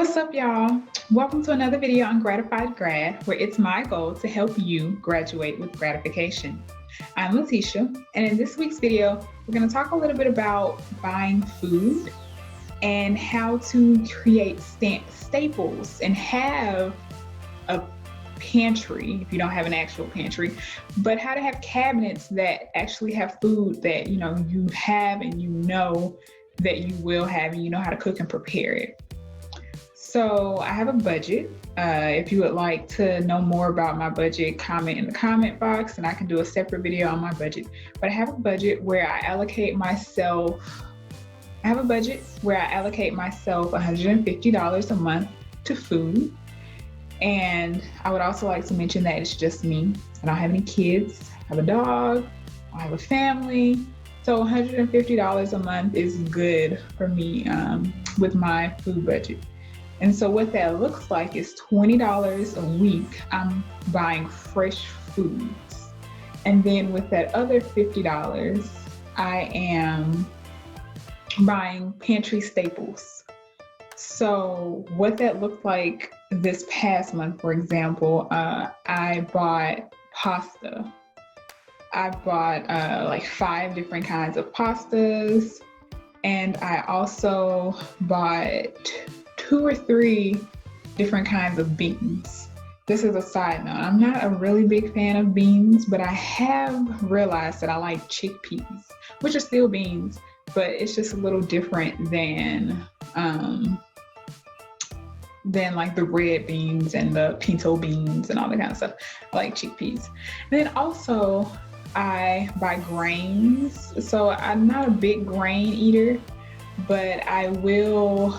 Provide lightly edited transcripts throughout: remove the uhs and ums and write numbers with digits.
What's up, y'all? Welcome to another video on Gratified Grad, where it's my goal to help you graduate with gratification. I'm Letitia, and in this week's video, we're going to talk a little bit about buying food and how to create staples and have a pantry, if you don't have an actual pantry, but how to have cabinets that actually have food that you have and that you will have, and you know how to cook and prepare it. So I have a budget. If you would like to know more about my budget, comment in the comment box and I can do a separate video on my budget. But I have a budget where I allocate myself $150 a month to food. And I would also like to mention that it's just me. I don't have any kids. I have a dog. I have a family. So $150 a month is good for me with my food budget. And so what that looks like is $20 a week, I'm buying fresh foods. And then with that other $50, I am buying pantry staples. So what that looked like this past month, for example, I bought pasta. I bought like 5 different kinds of pastas. And I also bought 2 or 3 different kinds of beans. This is a side note. I'm not a really big fan of beans, but I have realized that I like chickpeas, which are still beans, but it's just a little different than like the red beans and the pinto beans and all that kind of stuff. I like chickpeas. And then also I buy grains. So I'm not a big grain eater, but I will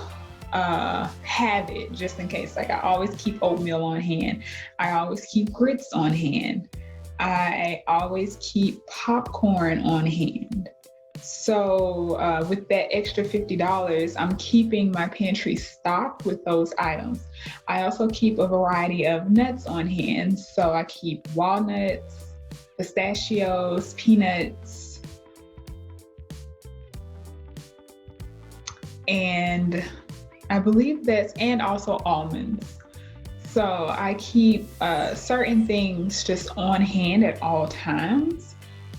have it just in case. Like I always keep oatmeal on hand. I always keep grits on hand. I always keep popcorn on hand. So with that extra $50, I'm keeping my pantry stocked with those items. I also keep a variety of nuts on hand. So I keep walnuts, pistachios, peanuts, and I believe and also almonds. So I keep certain things just on hand at all times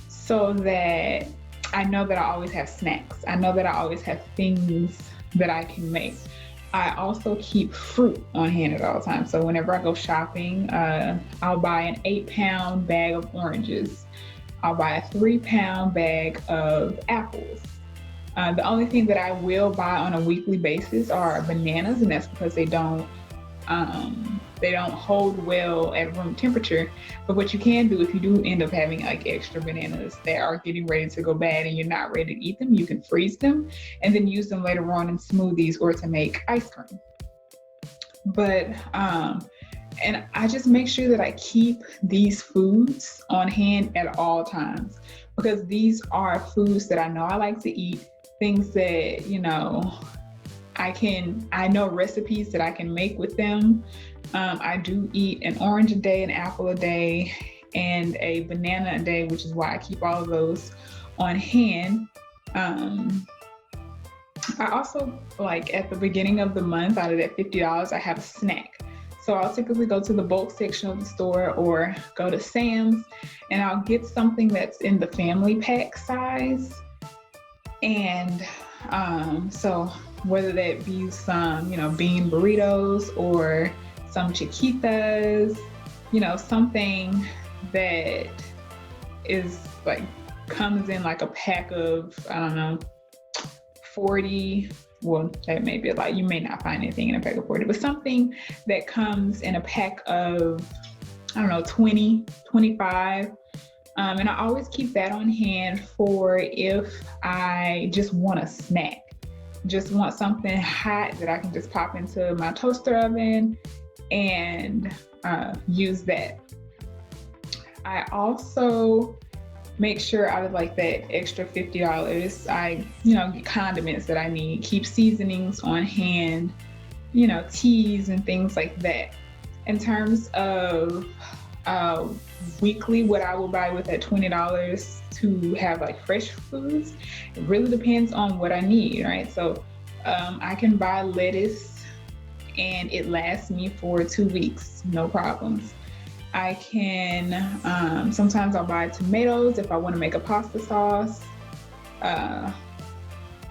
so that I know that I always have snacks. I know that I always have things that I can make. I also keep fruit on hand at all times. So whenever I go shopping, I'll buy an 8-pound bag of oranges. I'll buy a 3-pound bag of apples. The only thing that I will buy on a weekly basis are bananas, and that's because they don't hold well at room temperature. But what you can do if you do end up having like extra bananas that are getting ready to go bad and you're not ready to eat them, you can freeze them and then use them later on in smoothies or to make ice cream. But and I just make sure that I keep these foods on hand at all times, because these are foods that I know I like to eat. Things that, I know recipes that I can make with them. I do eat an orange a day, an apple a day, and a banana a day, which is why I keep all of those on hand. I also, like at the beginning of the month, out of that $50, I have a snack. So I'll typically go to the bulk section of the store or go to Sam's and I'll get something that's in the family pack size. And so whether that be some, bean burritos or some chiquitas, something that is like, comes in like a pack of, 40, well, that may be a lot. You may not find anything in a pack of 40, but something that comes in a pack of, 20, 25. And I always keep that on hand for if I just want a snack, just want something hot that I can just pop into my toaster oven and use that. I also make sure out of like that extra $50, I, get condiments that I need, keep seasonings on hand, teas and things like that. In terms of weekly, what I will buy with that $20 to have like fresh foods, it really depends on what I need, right? So I can buy lettuce and it lasts me for 2 weeks, no problems. I can, sometimes I'll buy tomatoes if I want to make a pasta sauce. Uh,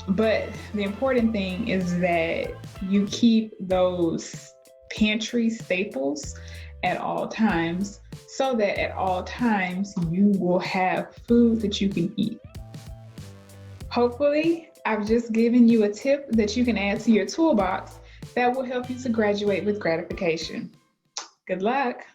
but the important thing is that you keep those pantry staples at all times so that at all times you will have food that you can eat. Hopefully, I've just given you a tip that you can add to your toolbox that will help you to graduate with gratification. Good luck.